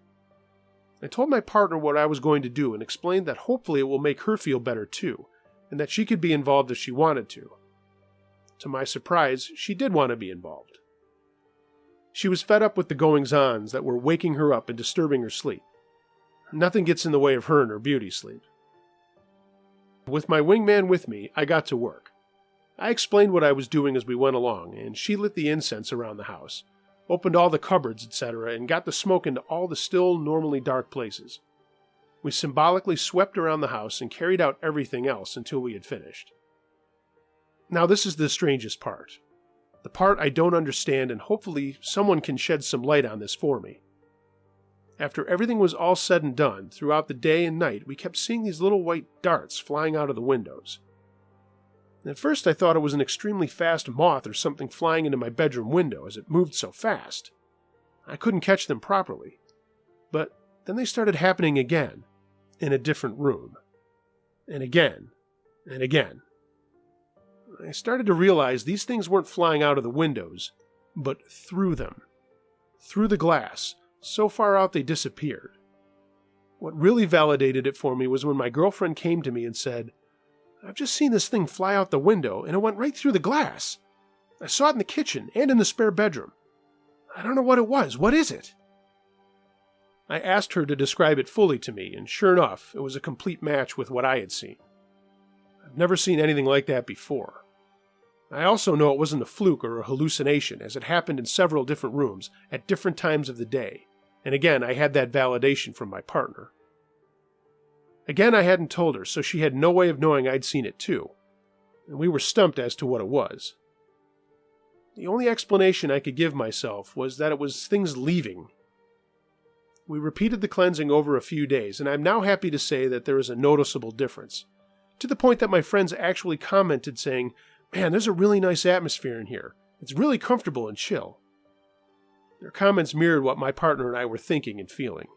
[SPEAKER 1] I told my partner what I was going to do and explained that hopefully it will make her feel better too, and that she could be involved if she wanted to. To my surprise, she did want to be involved. She was fed up with the goings-ons that were waking her up and disturbing her sleep. Nothing gets in the way of her and her beauty sleep. With my wingman with me, I got to work. I explained what I was doing as we went along, and she lit the incense around the house, opened all the cupboards, etc., and got the smoke into all the still normally dark places. We symbolically swept around the house and carried out everything else until we had finished. Now this is the strangest part. The part I don't understand, and hopefully someone can shed some light on this for me. After everything was all said and done, throughout the day and night, we kept seeing these little white darts flying out of the windows. At first I thought it was an extremely fast moth or something flying into my bedroom window as it moved so fast. I couldn't catch them properly. But then they started happening again, in a different room. And again, and again. I started to realize these things weren't flying out of the windows, but through them. Through the glass, so far out they disappeared. What really validated it for me was when my girlfriend came to me and said, "I've just seen this thing fly out the window, and it went right through the glass. I saw it in the kitchen and in the spare bedroom. I don't know what it was. What is it?" I asked her to describe it fully to me, and sure enough, it was a complete match with what I had seen. I've never seen anything like that before. I also know it wasn't a fluke or a hallucination, as it happened in several different rooms at different times of the day, and again I had that validation from my partner. Again I hadn't told her, so she had no way of knowing I'd seen it too, and we were stumped as to what it was. The only explanation I could give myself was that it was things leaving. We repeated the cleansing over a few days, and I'm now happy to say that there is a noticeable difference, to the point that my friends actually commented saying, "Man, there's a really nice atmosphere in here. It's really comfortable and chill." Their comments mirrored what my partner and I were thinking and feeling.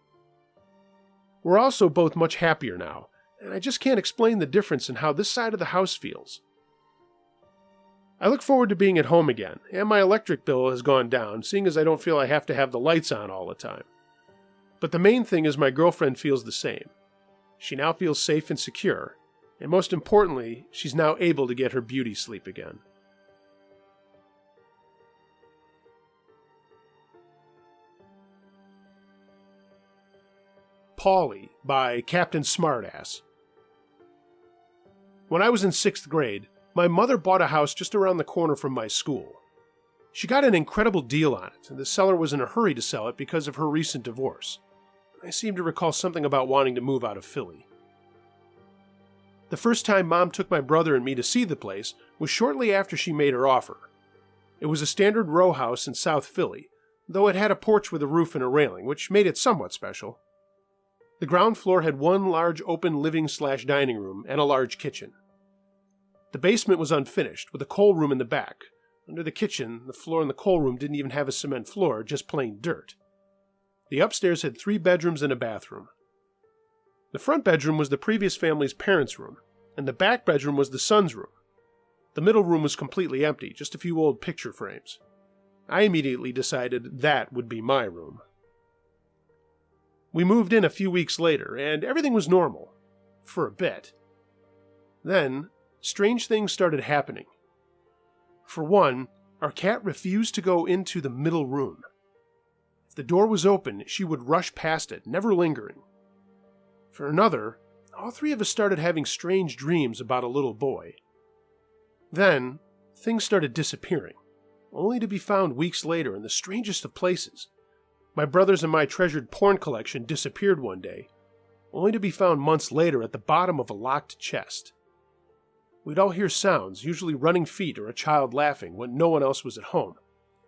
[SPEAKER 1] We're also both much happier now, and I just can't explain the difference in how this side of the house feels. I look forward to being at home again, and my electric bill has gone down, seeing as I don't feel I have to have the lights on all the time. But the main thing is my girlfriend feels the same. She now feels safe and secure, and most importantly, she's now able to get her beauty sleep again. Paulie by Captain Smartass. When I was in 6th grade, my mother bought a house just around the corner from my school. She got an incredible deal on it, and the seller was in a hurry to sell it because of her recent divorce. I seem to recall something about wanting to move out of Philly. The first time Mom took my brother and me to see the place was shortly after she made her offer. It was a standard row house in South Philly, though it had a porch with a roof and a railing, which made it somewhat special. The ground floor had one large open living/dining room and a large kitchen. The basement was unfinished, with a coal room in the back. Under the kitchen, the floor in the coal room didn't even have a cement floor, just plain dirt. The upstairs had 3 bedrooms and a bathroom. The front bedroom was the previous family's parents' room, and the back bedroom was the son's room. The middle room was completely empty, just a few old picture frames. I immediately decided that would be my room. We moved in a few weeks later, and everything was normal. For a bit. Then, strange things started happening. For one, our cat refused to go into the middle room. If the door was open, she would rush past it, never lingering. For another, all 3 of us started having strange dreams about a little boy. Then, things started disappearing, only to be found weeks later in the strangest of places. My brother's and my treasured porn collection disappeared one day, only to be found months later at the bottom of a locked chest. We'd all hear sounds, usually running feet or a child laughing, when no one else was at home,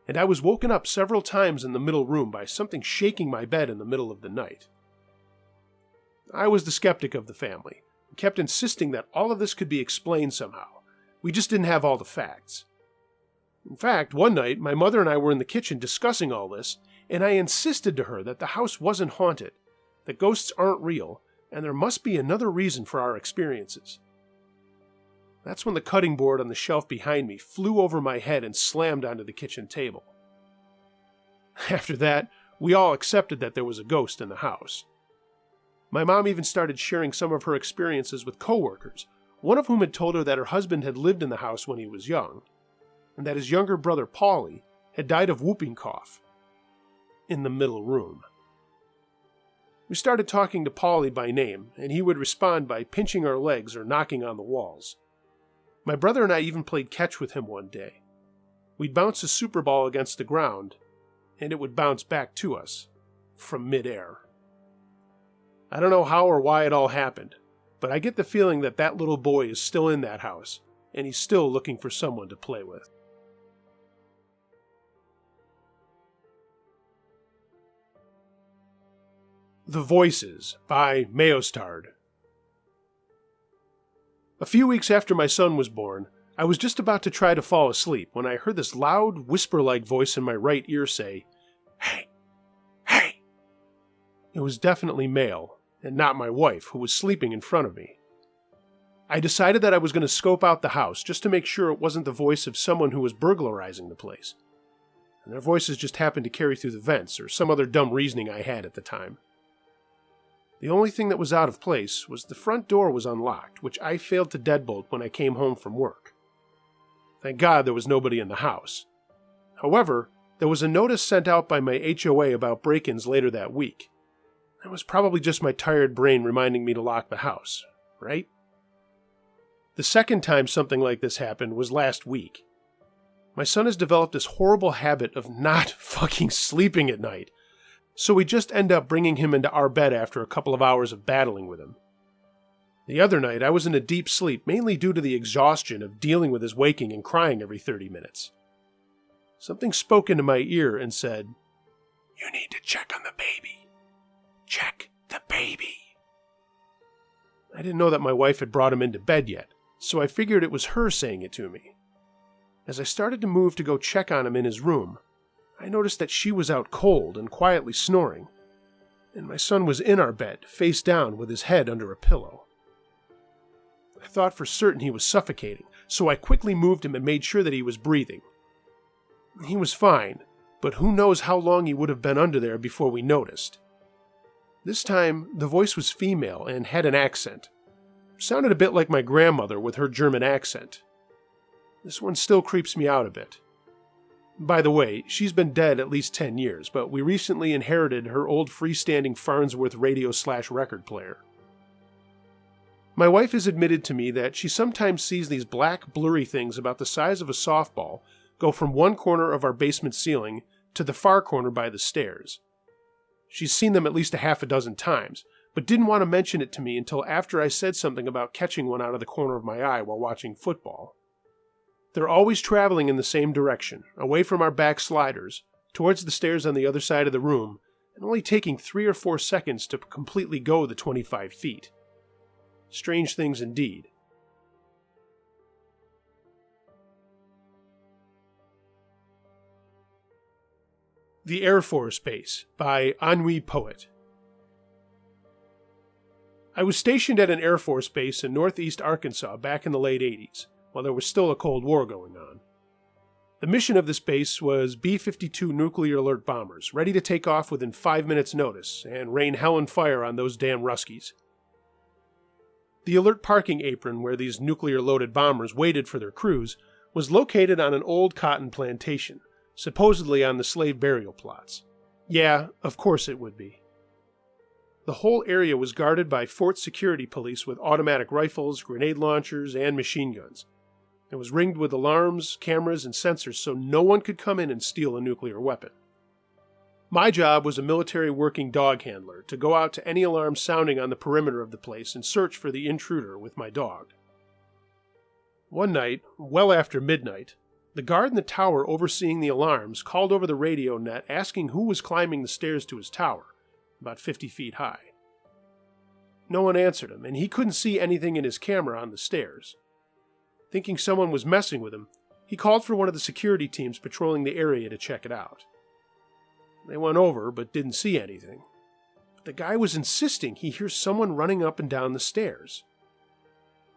[SPEAKER 1] and I was woken up several times in the middle room by something shaking my bed in the middle of the night. I was the skeptic of the family, and kept insisting that all of this could be explained somehow. We just didn't have all the facts. In fact, one night, my mother and I were in the kitchen discussing all this, and I insisted to her that the house wasn't haunted, that ghosts aren't real, and there must be another reason for our experiences. That's when the cutting board on the shelf behind me flew over my head and slammed onto the kitchen table. After that, we all accepted that there was a ghost in the house. My mom even started sharing some of her experiences with coworkers, one of whom had told her that her husband had lived in the house when he was young, and that his younger brother Paulie had died of whooping cough, in the middle room. We started talking to Paulie by name, and he would respond by pinching our legs or knocking on the walls. My brother and I even played catch with him one day. We'd bounce a super ball against the ground, and it would bounce back to us from midair. I don't know how or why it all happened, but I get the feeling that that little boy is still in that house, and he's still looking for someone to play with. The Voices by Mayostard. A few weeks after my son was born, I was just about to try to fall asleep when I heard this loud, whisper-like voice in my right ear say, "Hey! Hey!" It was definitely male, and not my wife, who was sleeping in front of me. I decided that I was going to scope out the house just to make sure it wasn't the voice of someone who was burglarizing the place. And their voices just happened to carry through the vents, or some other dumb reasoning I had at the time. The only thing that was out of place was the front door was unlocked, which I failed to deadbolt when I came home from work. Thank God there was nobody in the house. However, there was a notice sent out by my HOA about break-ins later that week. That was probably just my tired brain reminding me to lock the house, right? The second time something like this happened was last week. My son has developed this horrible habit of not fucking sleeping at night, so we just end up bringing him into our bed after a couple of hours of battling with him. The other night, I was in a deep sleep, mainly due to the exhaustion of dealing with his waking and crying every 30 minutes. Something spoke into my ear and said, "You need to check on the baby. Check the baby." I didn't know that my wife had brought him into bed yet, so I figured it was her saying it to me. As I started to move to go check on him in his room, I noticed that she was out cold and quietly snoring, and my son was in our bed, face down with his head under a pillow. I thought for certain he was suffocating, so I quickly moved him and made sure that he was breathing. He was fine, but who knows how long he would have been under there before we noticed. This time, the voice was female and had an accent. Sounded a bit like my grandmother with her German accent. This one still creeps me out a bit. By the way, she's been dead at least 10 years, but we recently inherited her old freestanding Farnsworth radio/record player. My wife has admitted to me that she sometimes sees these black, blurry things about the size of a softball go from one corner of our basement ceiling to the far corner by the stairs. She's seen them at least a half a dozen times, but didn't want to mention it to me until after I said something about catching one out of the corner of my eye while watching football. They're always traveling in the same direction, away from our back sliders, towards the stairs on the other side of the room, and only taking 3 or 4 seconds to completely go the 25 feet. Strange things indeed. The Air Force Base by Ennui Poet. I was stationed at an Air Force base in northeast Arkansas back in the late 80s, while there was still a Cold War going on. The mission of this base was B-52 nuclear alert bombers, ready to take off within 5 minutes' notice and rain hell and fire on those damn Ruskies. The alert parking apron where these nuclear-loaded bombers waited for their crews was located on an old cotton plantation, supposedly on the slave burial plots. Yeah, of course it would be. The whole area was guarded by fort security police with automatic rifles, grenade launchers, and machine guns. It was ringed with alarms, cameras, and sensors so no one could come in and steal a nuclear weapon. My job was a military working dog handler to go out to any alarm sounding on the perimeter of the place and search for the intruder with my dog. One night, well after midnight, the guard in the tower overseeing the alarms called over the radio net asking who was climbing the stairs to his tower, about 50 feet high. No one answered him, and he couldn't see anything in his camera on the stairs. Thinking someone was messing with him, he called for one of the security teams patrolling the area to check it out. They went over, but didn't see anything. But the guy was insisting he hears someone running up and down the stairs.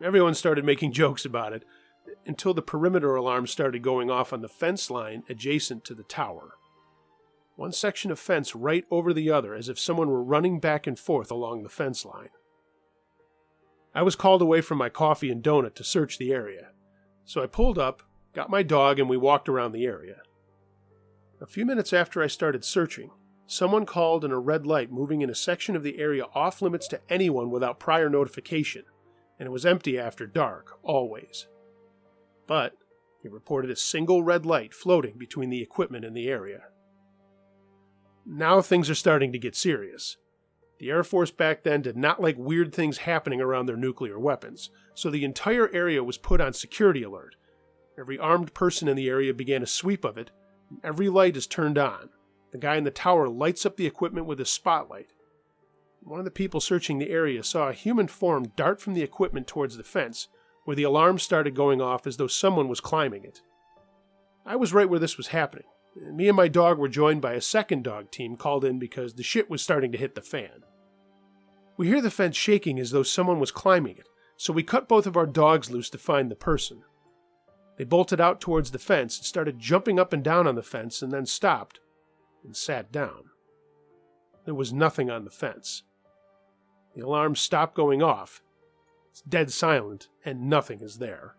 [SPEAKER 1] Everyone started making jokes about it, until the perimeter alarm started going off on the fence line adjacent to the tower. One section of fence right over the other, as if someone were running back and forth along the fence line. I was called away from my coffee and donut to search the area, so I pulled up, got my dog, and we walked around the area. A few minutes after I started searching, Someone called in a red light moving in a section of the area off limits to anyone without prior notification, and it was empty after dark, always. But he reported a single red light floating between the equipment in the area. Now things are starting to get serious. The Air Force back then did not like weird things happening around their nuclear weapons, so the entire area was put on security alert. Every armed person in the area began a sweep of it, and every light is turned on. The guy in the tower lights up the equipment with his spotlight. One of the people searching the area saw a human form dart from the equipment towards the fence, where the alarm started going off as though someone was climbing it. I was right where this was happening. Me and my dog were joined by a second dog team called in because the shit was starting to hit the fan. We hear the fence shaking as though someone was climbing it, so we cut both of our dogs loose to find the person. They bolted out towards the fence and started jumping up and down on the fence and then stopped and sat down. There was nothing on the fence. The alarm stopped going off. It's dead silent and nothing is there.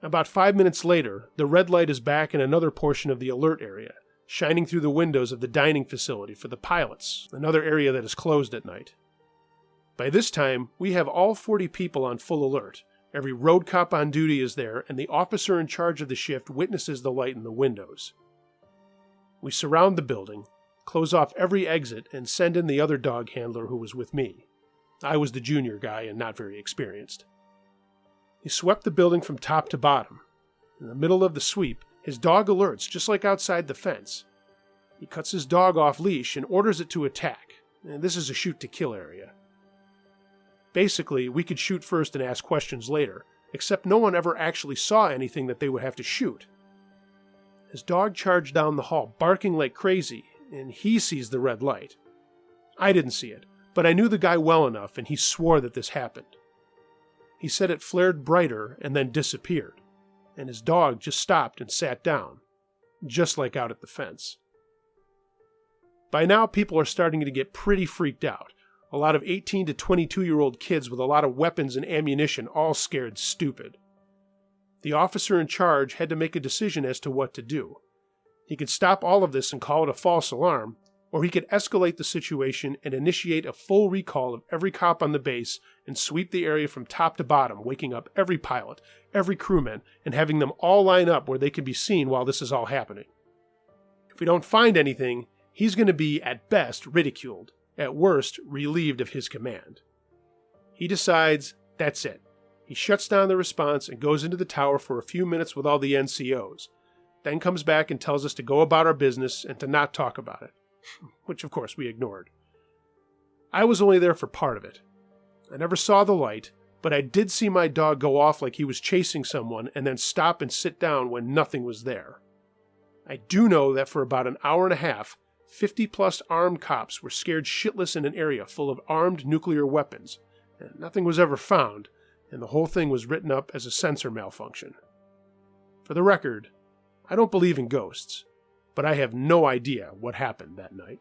[SPEAKER 1] About 5 minutes later, the red light is back in another portion of the alert area, shining through the windows of the dining facility for the pilots, another area that is closed at night. By this time, we have all 40 people on full alert. Every road cop on duty is there, and the officer in charge of the shift witnesses the light in the windows. We surround the building, close off every exit, and send in the other dog handler who was with me. I was the junior guy and not very experienced. He swept the building from top to bottom. In the middle of the sweep, his dog alerts just like outside the fence. He cuts his dog off leash and orders it to attack. And this is a shoot-to-kill area. Basically, we could shoot first and ask questions later, except no one ever actually saw anything that they would have to shoot. His dog charged down the hall, barking like crazy, and he sees the red light. I didn't see it, but I knew the guy well enough, and he swore that this happened. He said it flared brighter and then disappeared, and his dog just stopped and sat down, just like out at the fence. By now, people are starting to get pretty freaked out. A lot of 18 to 22-year-old kids with a lot of weapons and ammunition, all scared stupid. The officer in charge had to make a decision as to what to do. He could stop all of this and call it a false alarm, or he could escalate the situation and initiate a full recall of every cop on the base and sweep the area from top to bottom, waking up every pilot, every crewman, and having them all line up where they can be seen while this is all happening. If we don't find anything, he's going to be, at best, ridiculed, at worst, relieved of his command. He decides that's it. He shuts down the response and goes into the tower for a few minutes with all the NCOs, then comes back and tells us to go about our business and to not talk about it, which of course we ignored. I was only there for part of it. I never saw the light, but I did see my dog go off like he was chasing someone and then stop and sit down when nothing was there. I do know that for about an hour and a half, 50-plus armed cops were scared shitless in an area full of armed nuclear weapons, and nothing was ever found, and the whole thing was written up as a sensor malfunction. For the record, I don't believe in ghosts, but I have no idea what happened that night.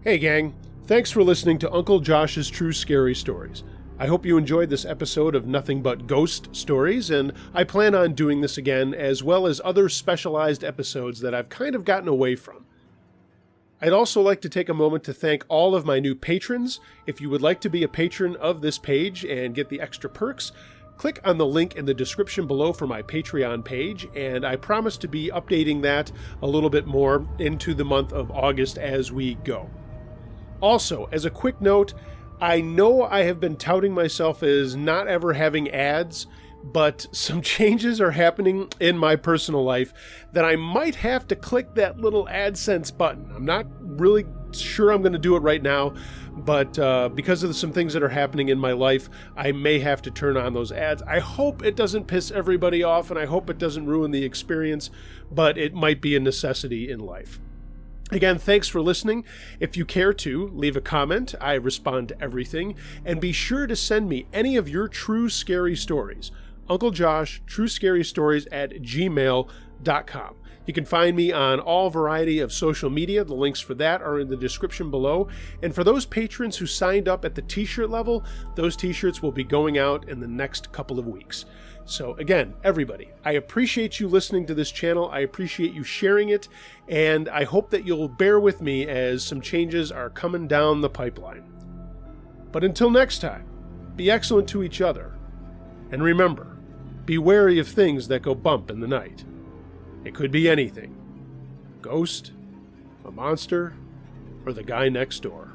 [SPEAKER 1] Hey gang, thanks for listening to Uncle Josh's True Scary Stories. I hope you enjoyed this episode of Nothing But Ghost Stories, and I plan on doing this again, as well as other specialized episodes that I've kind of gotten away from. I'd also like to take a moment to thank all of my new patrons. If you would like to be a patron of this page and get the extra perks, click on the link in the description below for my Patreon page, and I promise to be updating that a little bit more into the month of August as we go. Also, as a quick note, I know I have been touting myself as not ever having ads, but some changes are happening in my personal life that I might have to click that little AdSense button. I'm not really sure I'm going to do it right now, but because of some things that are happening in my life, I may have to turn on those ads. I hope it doesn't piss everybody off, and I hope it doesn't ruin the experience, but it might be a necessity in life. Again, thanks for listening. If you care to, leave a comment. I respond to everything. And be sure to send me any of your true scary stories. Uncle Josh, truescarystories@gmail.com. untitled.com. You can find me on all variety of social media. The links for that are in the description below. And for those patrons who signed up at the t-shirt level, those t-shirts will be going out in the next couple of weeks. So again, everybody, I appreciate you listening to this channel. I appreciate you sharing it. And I hope that you'll bear with me as some changes are coming down the pipeline. But until next time, be excellent to each other. And remember, be wary of things that go bump in the night. It could be anything. Ghost, a monster, or the guy next door.